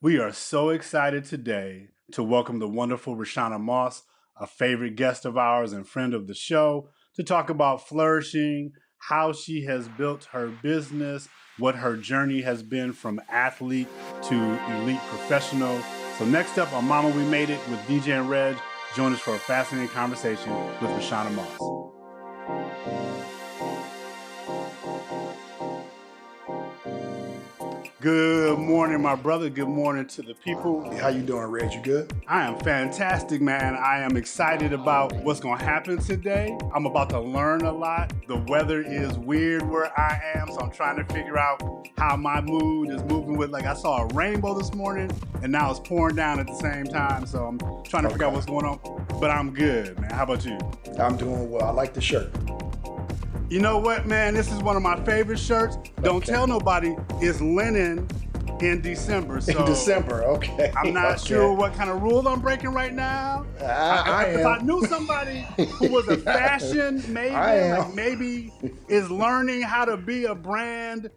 We are so excited today to welcome the wonderful Rashanna Moss, a favorite guest of ours and friend of the show, to talk about flourishing, how she has built her business, what her journey has been from athlete to elite professional. So next up on Mama We Made It with DJ and Reg, join us for a fascinating conversation with Rashanna Moss. Good morning, my brother. Good morning to the people. How you doing, Reg? You good? I am fantastic, man. I am excited about what's going to happen today. I'm about to learn a lot. The weather is weird where I am, so I'm trying to figure out how my mood is moving with. Like, I saw a rainbow this morning, and now it's pouring down at the same time, so I'm trying to figure out what's going on. But I'm good, man. How about you? I'm doing well. I like the shirt. You know what, man? This is one of my favorite shirts. Don't tell nobody. It's linen in December. So in December, okay. I'm not sure what kind of rules I'm breaking right now. If I knew somebody who was a fashion maybe is learning how to be a brand,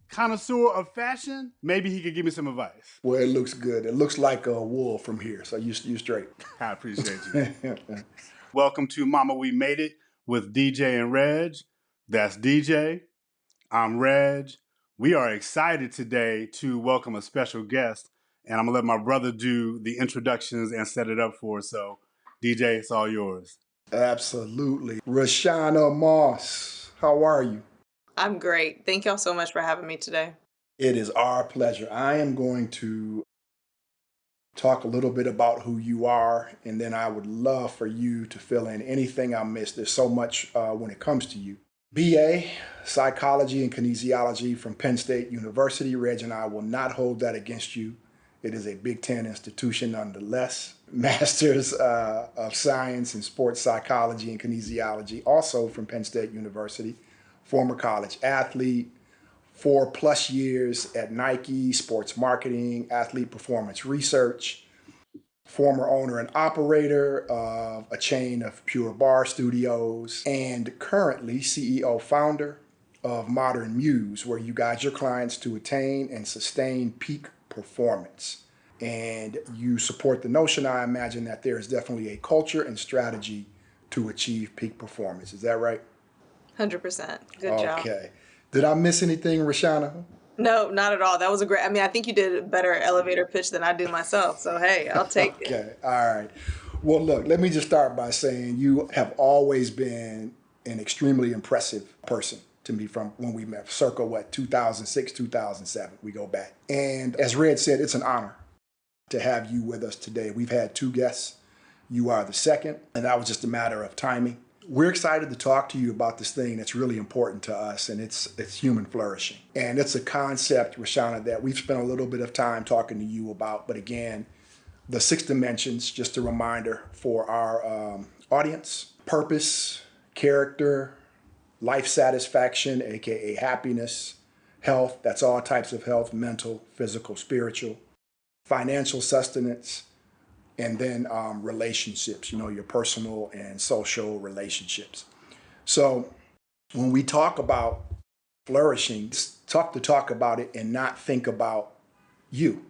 connoisseur of fashion, maybe he could give me some advice. Well, it looks good. It looks like a wool from here, so you straight. I appreciate you. Welcome to Mama We Made It with DJ and Reg. That's DJ. I'm Reg. We are excited today to welcome a special guest, and I'm going to let my brother do the introductions and set it up for us. So, DJ, it's all yours. Absolutely. Rashanna Moss, how are you? I'm great. Thank y'all so much for having me today. It is our pleasure. I am going to talk a little bit about who you are, and then I would love for you to fill in anything I missed. There's so much when it comes to you. BA, Psychology and Kinesiology from Penn State University. Reg and I will not hold that against you. It is a Big Ten institution nonetheless. Masters of Science in Sports Psychology and Kinesiology, also from Penn State University. Former college athlete, 4+ years at Nike, sports marketing, athlete performance research, former owner and operator of a chain of Pure Bar studios, and currently CEO founder of Modern Muse, where you guide your clients to attain and sustain peak performance. And you support the notion, I imagine, that there is definitely a culture and strategy to achieve peak performance. Is that right? 100%. Good job. Okay. Did I miss anything, Rashanna? No, not at all. That was a great, I think you did a better elevator pitch than I do myself. So, hey, I'll take it. Okay. All right. Well, look, let me just start by saying you have always been an extremely impressive person to me from when we met, circa 2006, 2007. We go back. And as Red said, it's an honor to have you with us today. We've had 2 guests. You are the second, and that was just a matter of timing. We're excited to talk to you about this thing that's really important to us, and it's human flourishing. And it's a concept, Rashanna, that we've spent a little bit of time talking to you about. But again, the 6 dimensions, just a reminder for our audience: purpose, character, life satisfaction, aka happiness, health, that's all types of health, mental, physical, spiritual, financial sustenance, and then relationships, your personal and social relationships. So when we talk about flourishing, it's tough to talk about it and not think about you.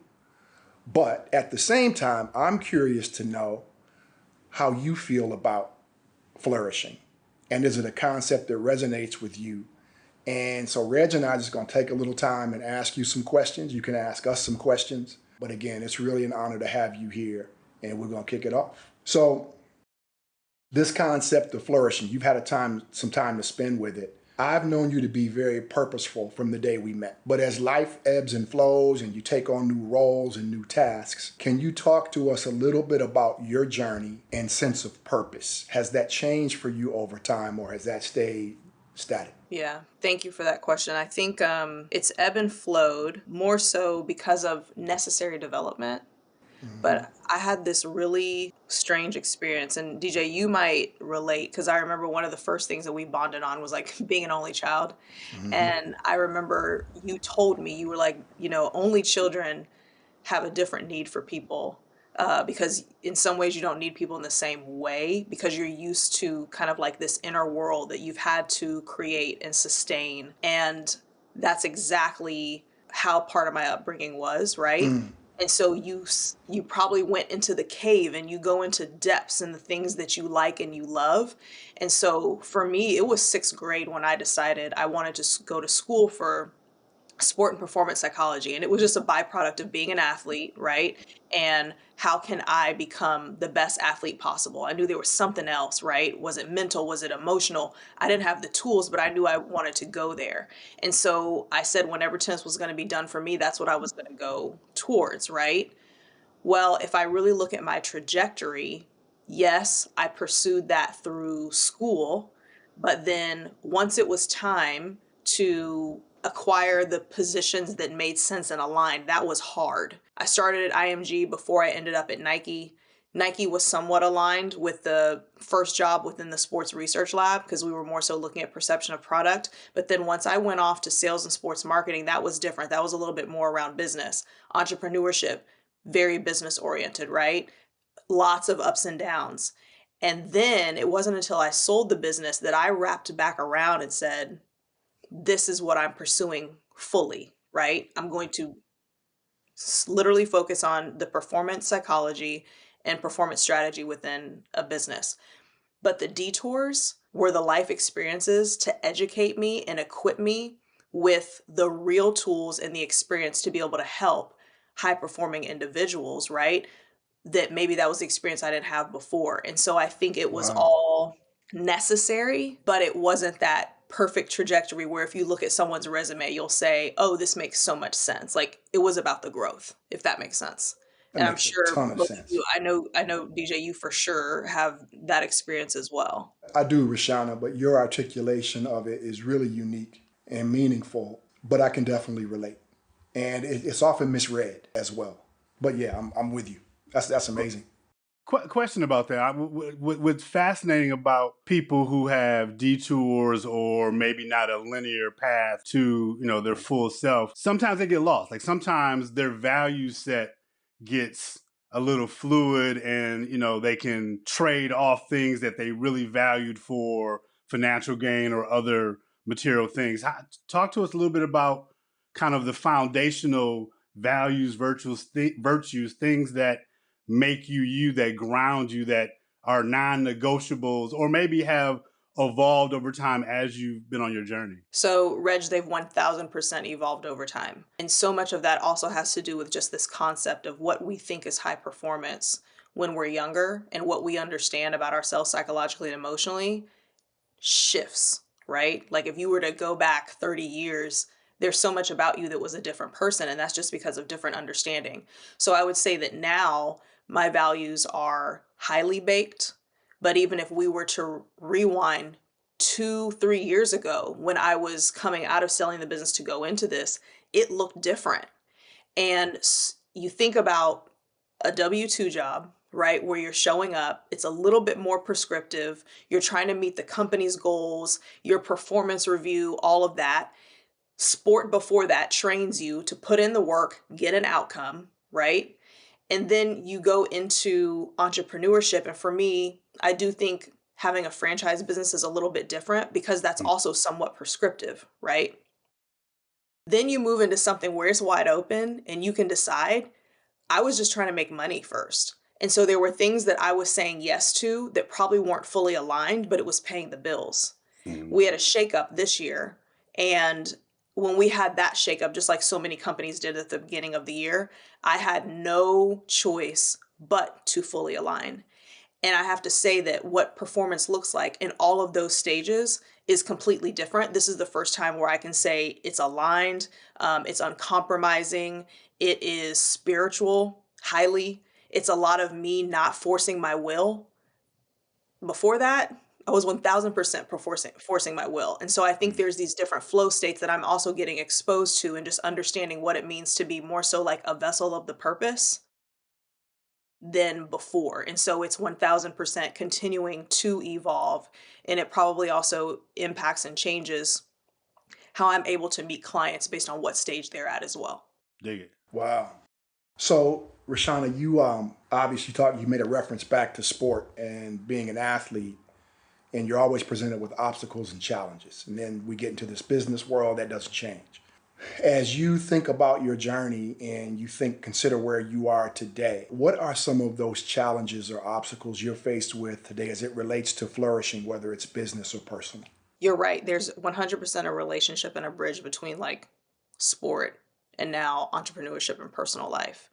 But at the same time, I'm curious to know how you feel about flourishing. And is it a concept that resonates with you? And so Reg and I are just going to take a little time and ask you some questions. You can ask us some questions. But again, it's really an honor to have you here. And we're going to kick it off. So this concept of flourishing, you've had some time to spend with it. I've known you to be very purposeful from the day we met. But as life ebbs and flows and you take on new roles and new tasks, can you talk to us a little bit about your journey and sense of purpose? Has that changed for you over time, or has that stayed static? Yeah, thank you for that question. I think it's ebb and flowed more so because of necessary development. But I had this really strange experience, and DJ, you might relate, because I remember one of the first things that we bonded on was like being an only child. And I remember you told me, you were like, only children have a different need for people, because in some ways you don't need people in the same way, because you're used to kind of like this inner world that you've had to create and sustain. And that's exactly how part of my upbringing was, right? And so you probably went into the cave and you go into depths and the things that you like and you love. And so for me, it was sixth grade when I decided I wanted to go to school for sport and performance psychology. And it was just a byproduct of being an athlete, right? And how can I become the best athlete possible? I knew there was something else, right? Was it mental? Was it emotional? I didn't have the tools, but I knew I wanted to go there. And so I said, whenever tennis was going to be done for me, that's what I was going to go towards, right? Well, if I really look at my trajectory, yes, I pursued that through school. But then once it was time to acquire the positions that made sense and aligned, that was hard. I started at IMG before I ended up at Nike. Nike was somewhat aligned with the first job within the sports research lab because we were more so looking at perception of product. But then once I went off to sales and sports marketing, that was different. That was a little bit more around business, entrepreneurship, very business oriented, right? Lots of ups and downs. And then it wasn't until I sold the business that I wrapped back around and said, this is what I'm pursuing fully, right? I'm going to literally focus on the performance psychology and performance strategy within a business. But the detours were the life experiences to educate me and equip me with the real tools and the experience to be able to help high performing individuals, right? That maybe that was the experience I didn't have before. And so I think it was Wow. all necessary, but it wasn't that perfect trajectory where if you look at someone's resume, you'll say, oh, this makes so much sense. Like it was about the growth, if that makes sense. That And I'm makes a sure ton of both of sense. you, I know DJ, you for sure have that experience as well. I do, Rashanna, but your articulation of it is really unique and meaningful, but I can definitely relate. And it's often misread as well. But yeah, I'm with you. That's amazing. Question about that. What's fascinating about people who have detours or maybe not a linear path to, their full self, sometimes they get lost. Like sometimes their value set gets a little fluid and, they can trade off things that they really valued for financial gain or other material things. Talk to us a little bit about kind of the foundational values, virtues, things that make you you, that ground you, that are non-negotiables, or maybe have evolved over time as you've been on your journey? So, Reg, they've 1000% evolved over time. And so much of that also has to do with just this concept of what we think is high performance when we're younger and what we understand about ourselves psychologically and emotionally shifts, right? Like if you were to go back 30 years, there's so much about you that was a different person, and that's just because of different understanding. So I would say that now my values are highly baked, but even if we were to rewind 2, 3 years ago when I was coming out of selling the business to go into this, it looked different. And you think about a W-2 job, right, where you're showing up, it's a little bit more prescriptive. You're trying to meet the company's goals, your performance review, all of that. Sport before that trains you to put in the work, get an outcome, right? And then you go into entrepreneurship. And for me, I do think having a franchise business is a little bit different because that's also somewhat prescriptive, right? Then you move into something where it's wide open and you can decide. I was just trying to make money first. And so there were things that I was saying yes to that probably weren't fully aligned, but it was paying the bills. Mm-hmm. We had a shakeup this year. And when we had that shakeup, just like so many companies did at the beginning of the year, I had no choice but to fully align. And I have to say that what performance looks like in all of those stages is completely different. This is the first time where I can say it's aligned, it's uncompromising, it is spiritual, highly. It's a lot of me not forcing my will. Before that, I was 1000% forcing my will. And so I think there's these different flow states that I'm also getting exposed to and just understanding what it means to be more so like a vessel of the purpose than before. And so it's 1000% continuing to evolve. And it probably also impacts and changes how I'm able to meet clients based on what stage they're at as well. Dig it. Wow. So, Rashanna, you obviously you made a reference back to sport and being an athlete, and you're always presented with obstacles and challenges. And then we get into this business world that doesn't change. As you think about your journey and consider where you are today, what are some of those challenges or obstacles you're faced with today as it relates to flourishing, whether it's business or personal? You're right. There's 100% a relationship and a bridge between like sport and now entrepreneurship and personal life.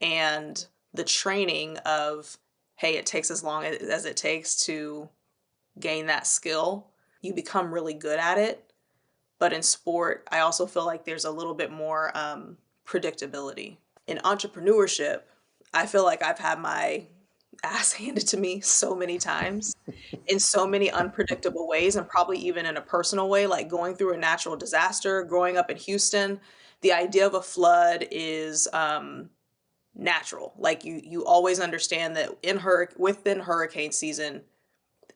And the training of, hey, it takes as long as it takes to gain that skill. You become really good at it. But in sport, I also feel like there's a little bit more predictability. In entrepreneurship, I feel like I've had my ass handed to me so many times in so many unpredictable ways, and probably even in a personal way, like going through a natural disaster, growing up in Houston. The idea of a flood is natural. Like you always understand that within hurricane season,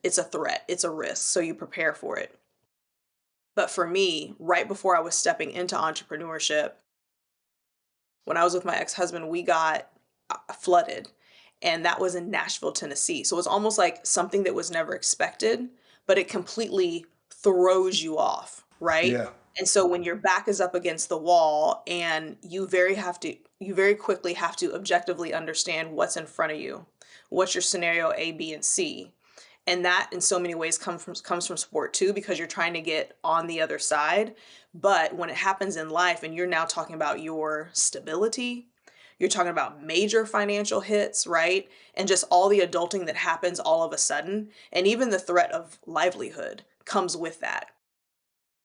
it's a threat, it's a risk, so you prepare for it. But for me, right before I was stepping into entrepreneurship, when I was with my ex-husband, we got flooded, and that was in Nashville, Tennessee. So it's almost like something that was never expected, but it completely throws you off, right? Yeah. And so when your back is up against the wall and you very quickly have to objectively understand what's in front of you. What's your scenario A, B, and C? And that in so many ways comes from sport too, because you're trying to get on the other side. But when it happens in life and you're now talking about your stability, you're talking about major financial hits, right? And just all the adulting that happens all of a sudden, and even the threat of livelihood comes with that.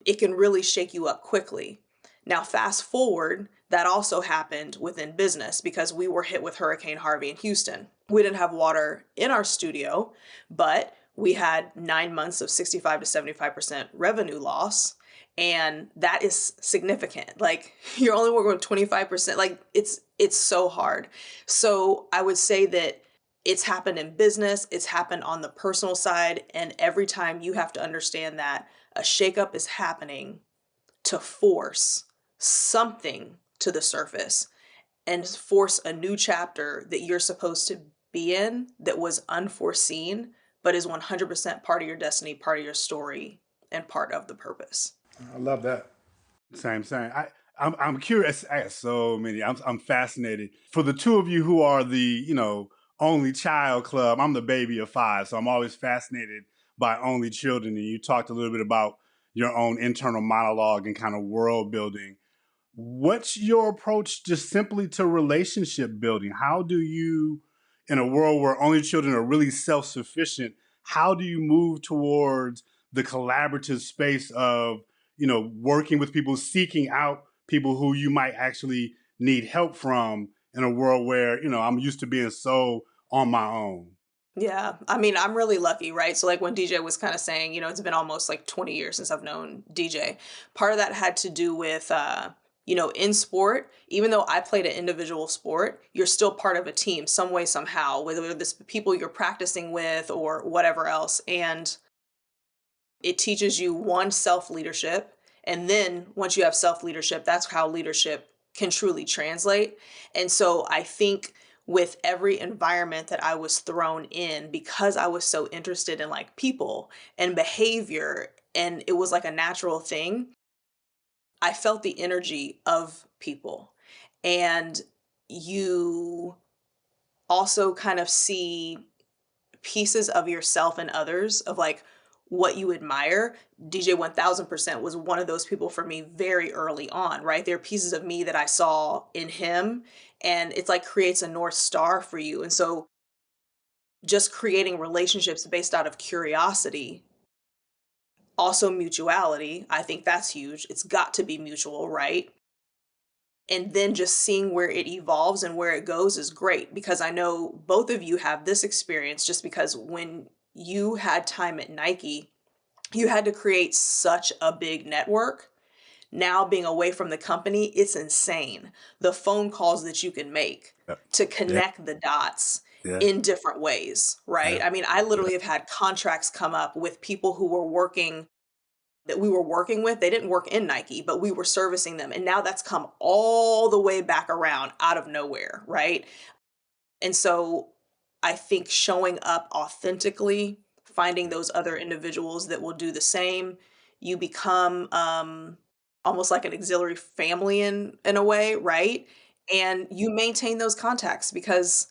It can really shake you up quickly. Now, fast forward, that also happened within business because we were hit with Hurricane Harvey in Houston. We didn't have water in our studio, but we had 9 months of 65 to 75% revenue loss. And that is significant. Like you're only working with 25%. Like it's so hard. So I would say that it's happened in business, it's happened on the personal side, and every time you have to understand that a shakeup is happening to force something to the surface and force a new chapter that you're supposed to be in that was unforeseen, but is 100% part of your destiny, part of your story, and part of the purpose. I love that. Same. I'm curious. I got so many. I'm fascinated. For the two of you who are the only child club, I'm the baby of five, so I'm always fascinated by only children. And you talked a little bit about your own internal monologue and kind of world building. What's your approach just simply to relationship building? How do you, in a world where only children are really self-sufficient, how do you move towards the collaborative space of, working with people, seeking out people who you might actually need help from in a world where, I'm used to being so on my own? Yeah, I mean, I'm really lucky, right? So, like when DJ was kind of saying, it's been almost like 20 years since I've known DJ. Part of that had to do with, in sport, even though I played an individual sport, you're still part of a team some way, somehow, whether this people you're practicing with or whatever else. And it teaches you one, self leadership. And then once you have self leadership, that's how leadership can truly translate. And so I think with every environment that I was thrown in, because I was so interested in like people and behavior, and it was like a natural thing, I felt the energy of people. And you also kind of see pieces of yourself and others of like what you admire. DJ 1000% was one of those people for me very early on, right? There are pieces of me that I saw in him, and it's like creates a North Star for you. And so just creating relationships based out of curiosity, also mutuality, I think that's huge. It's got to be mutual, right? And then just seeing where it evolves and where it goes is great, because I know both of you have this experience just because when you had time at Nike, you had to create such a big network. Now being away from the company, it's insane. The phone calls that you can make Yeah. to Yeah. connect the dots Yeah. in different ways, right? Yeah. I mean, I literally have had contracts come up with people who were working that we were working with. They didn't work in Nike, but we were servicing them. And now that's come all the way back around out of nowhere, right? And so I think showing up authentically, finding those other individuals that will do the same, you become almost like an auxiliary family in a way, right? And you maintain those contacts because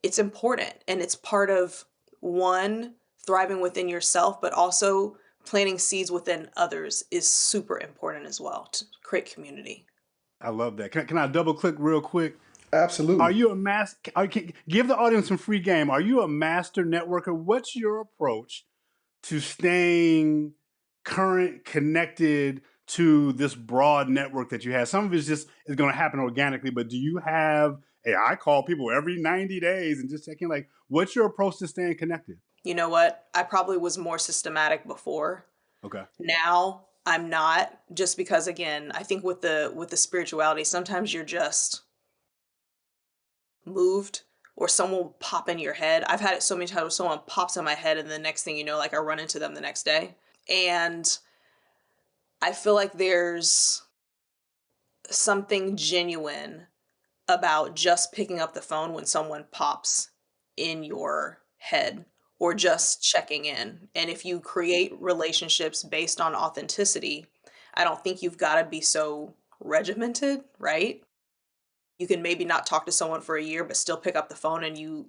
it's important and it's part of one, thriving within yourself, but also planting seeds within others is super important as well to create community. I love that. Can I double click real quick? Are Absolutely. you a master? Give the audience some free game. Are you a master networker? What's your approach to staying current, connected to this broad network that you have? Some of it is going to happen organically, but do you have? Hey, I call people every 90 days and just checking. Like, what's your approach to staying connected? You know what? I probably was more systematic before. Okay. Now I'm not, just because again, I think with the spirituality, sometimes you're just moved or someone will pop in your head. I've had it so many times where someone pops in my head and the next thing you know, like I run into them the next day. And I feel like there's something genuine about just picking up the phone when someone pops in your head or just checking in. And if you create relationships based on authenticity, I don't think you've got to be so regimented, right? You can maybe not talk to someone for a year, but still pick up the phone and you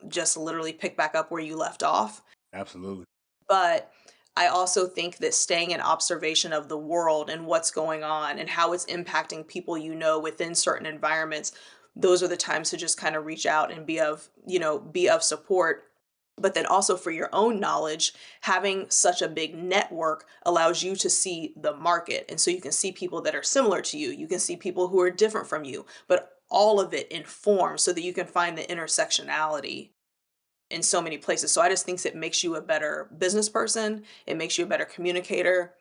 just literally pick back up where you left off. Absolutely. But I also think that staying in observation of the world and what's going on and how it's impacting people you know within certain environments, those are the times to just kind of reach out and be of support. But then also for your own knowledge, having such a big network allows you to see the market. And so you can see people that are similar to you. You can see people who are different from you, but all of it informs so that you can find the intersectionality in so many places. So I just think it makes you a better business person. It makes you a better communicator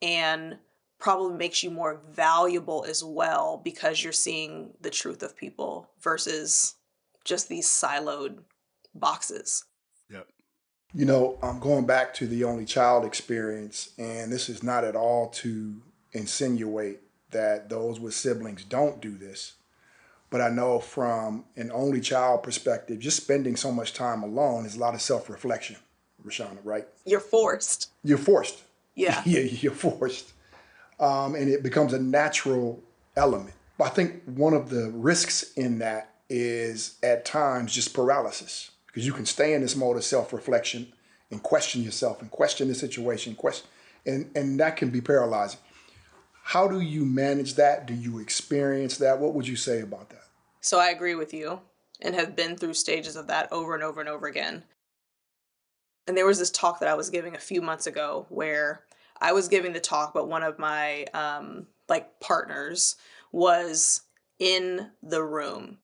and probably makes you more valuable as well because you're seeing the truth of people versus just these siloed boxes. Yep. You know, I'm going back to the only child experience, and this is not at all to insinuate that those with siblings don't do this. But I know from an only child perspective, just spending so much time alone is a lot of self-reflection, Rashanna, right? You're forced. You're forced. Yeah. Yeah, you're forced. And it becomes a natural element. But I think one of the risks in that is at times just paralysis, because you can stay in this mode of self-reflection and question yourself and question the situation, and that can be paralyzing. How do you manage that? Do you experience that? What would you say about that? So I agree with you and have been through stages of that over and over and over again. And there was this talk that I was giving a few months ago where I was giving the talk, but one of my partners was in the room.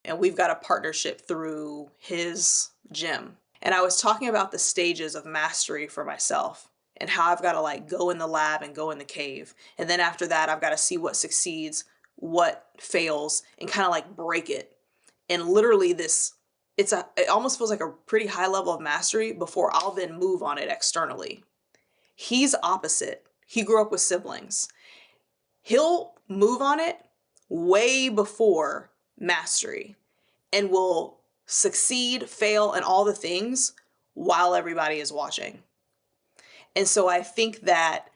And we've got a partnership through his gym. And I was talking about the stages of mastery for myself and how I've got to like go in the lab and go in the cave. And then after that, I've got to see what succeeds, what fails, and kind of like break it. And literally it almost feels like a pretty high level of mastery before I'll then move on it externally. He's opposite. He grew up with siblings. He'll move on it way before mastery and will succeed, fail, and all the things while everybody is watching. And so I think that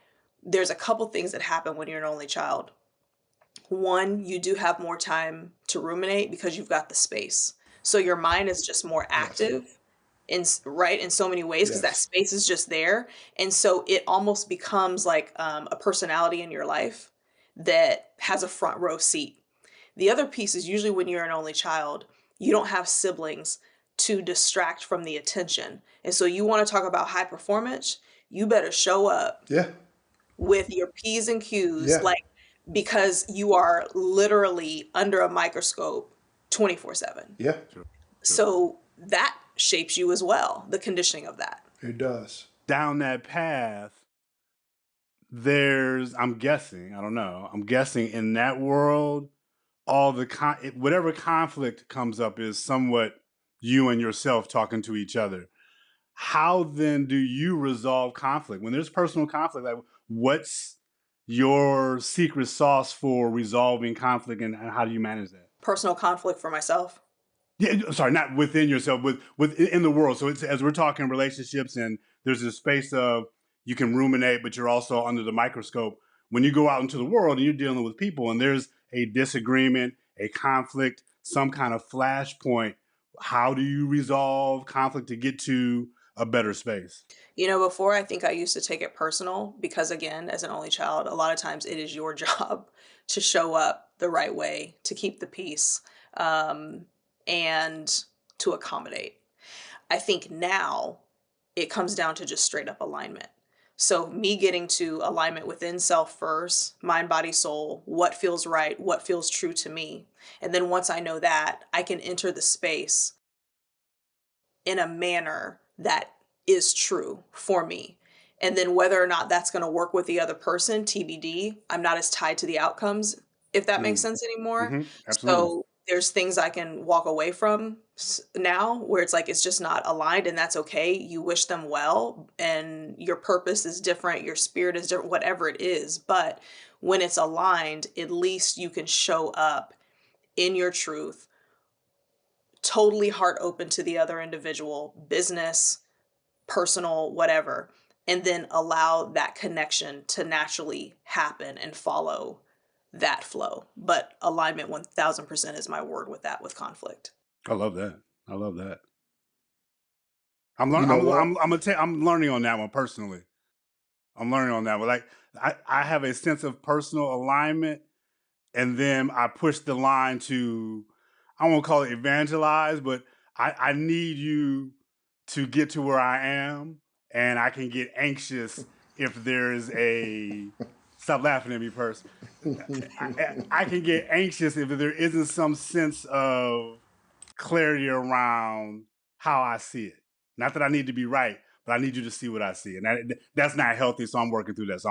there's a couple things that happen when you're an only child. One, you do have more time to ruminate because you've got the space. So your mind is just more active in so many ways because that Yes. space is just there. And so it almost becomes like a personality in your life that has a front row seat. The other piece is usually when you're an only child, you don't have siblings to distract from the attention. And so you want to talk about high performance, you better show up Yeah. with your P's and Q's, Yeah. like because you are literally under a microscope 24/7. Yeah. Sure. So that shapes you as well, the conditioning of that. It does. Down that path, I'm guessing, I don't know, I'm guessing in that world, all the whatever conflict comes up is somewhat you and yourself talking to each other. How then do you resolve conflict when there's personal conflict? Like, what's your secret sauce for resolving conflict, and how do you manage that? Personal conflict for myself. Yeah, sorry, not within yourself, with in the world. So it's, as we're talking relationships, and there's this space of you can ruminate, but you're also under the microscope. when you go out into the world and you're dealing with people and there's a disagreement, a conflict, some kind of flashpoint, how do you resolve conflict to get to a better space? Before I think I used to take it personal because, again, as an only child, a lot of times it is your job to show up the right way, to keep the peace, um, and to accommodate. I think now it comes down to just straight up alignment. So, me getting to alignment within self first, mind, body, soul, what feels right, what feels true to me. And then once I know that, I can enter the space in a manner that is true for me. And then whether or not that's going to work with the other person, TBD, I'm not as tied to the outcomes, if that makes Mm. sense anymore. Absolutely. So there's things I can walk away from now where it's like it's just not aligned, and that's okay. You wish them well, and your purpose is different, your spirit is different, whatever it is. But when it's aligned, at least you can show up in your truth, totally heart open to the other individual, business, personal, whatever, and then allow that connection to naturally happen and follow that flow. But alignment 1000% is my word with that, with conflict. I love that. I love that. I'm You learning. know what? I'm learning on that one personally. I'm learning on that one. Like I have a sense of personal alignment, and then I push the line to, I won't call it evangelize, but I need you to get to where I am, and I can get anxious if there's a, stop laughing at me, person. I can get anxious if there isn't some sense of clarity around how I see it. Not that I need to be right, but I need you to see what I see, and that's not healthy. So I'm working through that. So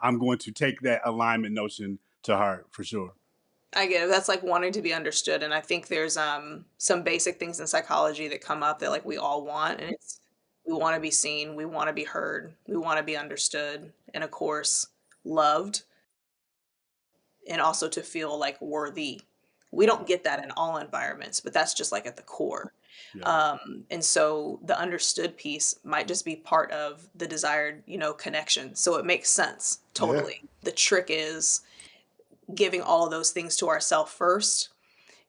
I'm going to take that alignment notion to heart for sure. I get it. That's like wanting to be understood. And I think there's some basic things in psychology that come up that like we all want. And it's we want to be seen, we want to be heard, we want to be understood, and of course, loved, and also to feel like worthy. We don't get that in all environments, but that's just like at the core. Yeah. And so the understood piece might just be part of the desired, connection. So it makes sense Yeah. totally. The trick is giving all of those things to ourselves first,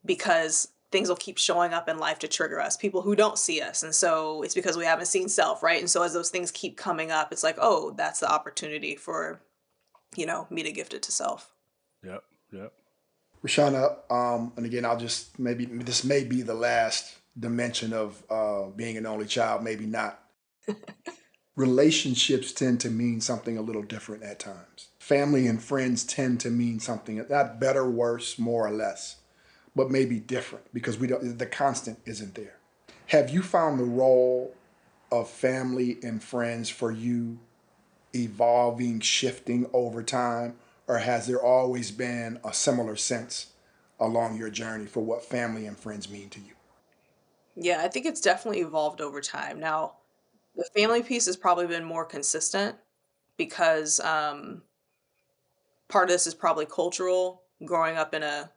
because things will keep showing up in life to trigger us, people who don't see us. And so it's because we haven't seen self, right? And so as those things keep coming up, it's like, oh, that's the opportunity for, me to gift it to self. Yep. Yep. Rashanna, and again, I'll just maybe this may be the last dimension of being an only child, maybe not. Relationships tend to mean something a little different at times. Family and friends tend to mean something not better, worse, more or less, but maybe different because the constant isn't there. Have you found the role of family and friends for you evolving, shifting over time, or has there always been a similar sense along your journey for what family and friends mean to you? Yeah, I think it's definitely evolved over time. Now, the family piece has probably been more consistent because part of this is probably cultural. Growing up in a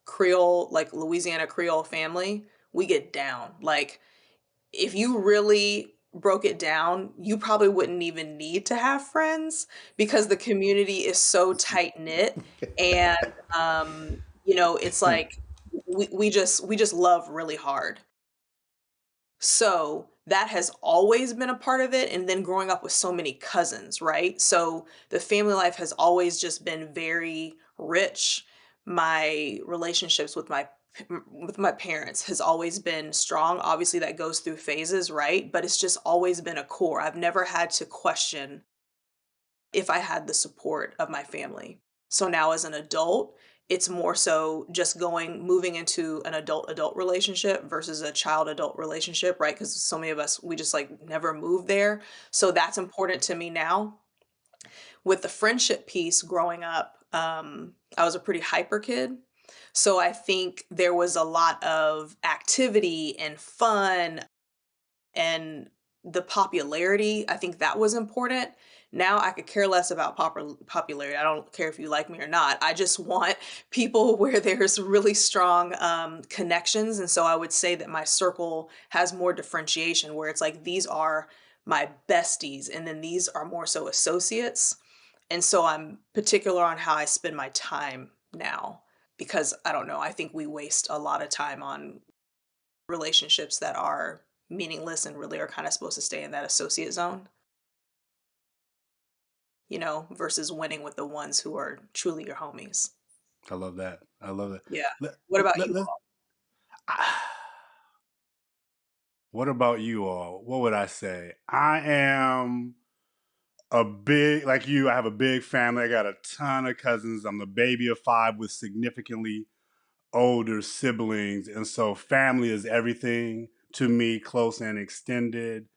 Creole, like Louisiana Creole family, we get down. Like, if you really broke it down, you probably wouldn't even need to have friends because the community is so tight knit. And it's like we just love really hard. So that has always been a part of it. And then growing up with so many cousins, right? So the family life has always just been very rich. My relationships with my parents has always been strong. Obviously that goes through phases, right? But it's just always been a core. I've never had to question if I had the support of my family. So now as an adult, it's more so just moving into an adult relationship versus a child adult relationship, right? Because so many of us, we just like never move there. So that's important to me now. With the friendship piece growing up, I was a pretty hyper kid. So I think there was a lot of activity and fun and the popularity. I think that was important. Now I could care less about popularity. I don't care if you like me or not. I just want people where there's really strong connections. And so I would say that my circle has more differentiation where it's like these are my besties and then these are more so associates. And so I'm particular on how I spend my time now because I don't know, I think we waste a lot of time on relationships that are meaningless and really are kind of supposed to stay in that associate zone, versus winning with the ones who are truly your homies. I love that. I love it. Yeah. Let, What about let, you let, all? what about you all? What would I say? I am a big, like you, I have a big family. I got a ton of cousins. I'm the baby of 5 with significantly older siblings. And so family is everything to me, close and extended.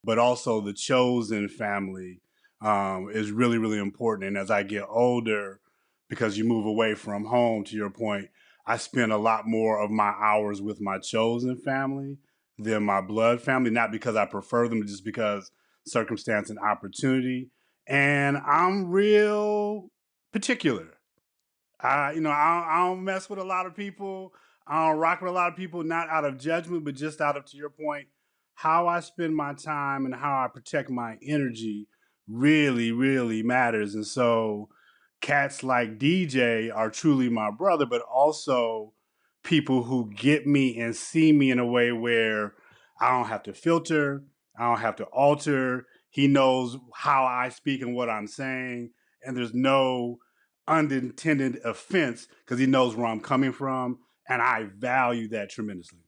But also the chosen family is really, really important. And as I get older, because you move away from home, to your point, I spend a lot more of my hours with my chosen family than my blood family, not because I prefer them, just because circumstance and opportunity. And I'm real particular. I don't mess with a lot of people. I don't rock with a lot of people, not out of judgment, but just out of, to your point, how I spend my time and how I protect my energy really, really matters. And so cats like DJ are truly my brother, but also people who get me and see me in a way where I don't have to filter, I don't have to alter. He knows how I speak and what I'm saying, and there's no unintended offense because he knows where I'm coming from, and I value that tremendously.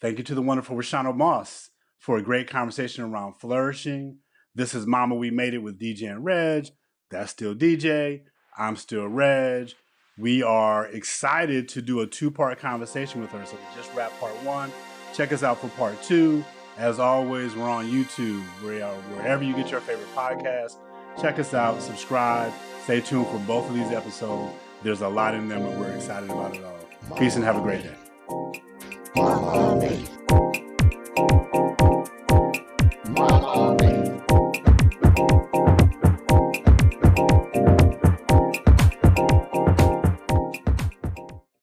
Thank you to the wonderful Rashanna Moss for a great conversation around flourishing. This is Mama We Made It with DJ and Reg. That's still DJ. I'm still Reg. We are excited to do a 2-part conversation with her. So we just wrapped part 1. Check us out for part 2. As always, we're on YouTube. We are wherever you get your favorite podcast. Check us out, subscribe, stay tuned for both of these episodes. There's a lot in them and we're excited about it all. Peace and have a great day.